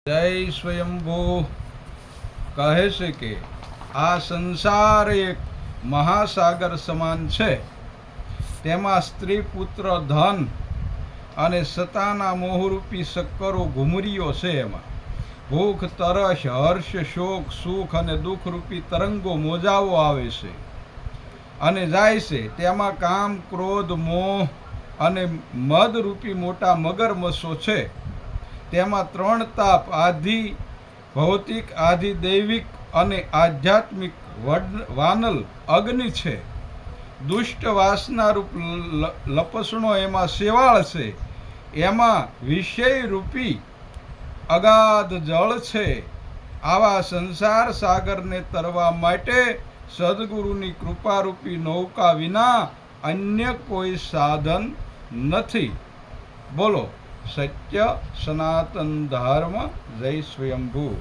જય સ્વયંભૂ કહે છે કે આ સંસાર એક મહાસાગર સમાન છે. તેમાં સ્ત્રી, પુત્ર, ધન અને સતાના મોહરૂપી શક્કરો ઘુમરીઓ છે. એમાં ભૂખ, તરસ, હર્ષ, શોક, સુખ અને દુઃખરૂપી તરંગો મોજાઓ આવે છે અને જાય છે. તેમાં કામ, ક્રોધ, મોહ અને મદરૂપી મોટા મગરમચ્છો છે. તેમાં 3 તાપ, આધિ ભૌતિક, આધિ દૈવિક અને આધ્યાત્મિક વાનલ અગ્નિ છે. દુષ્ટ વાસનારૂપ લપસણો એમાં શેવાળ છે. એમાં વિષયરૂપી અગાધ જળ છે. આવા સંસાર સાગરને તરવા માટે સદગુરુની કૃપારૂપી નૌકા વિના અન્ય કોઈ સાધન નથી. બોલો સત્ય સનાતન ધર્મ. જય સ્વયંભૂ.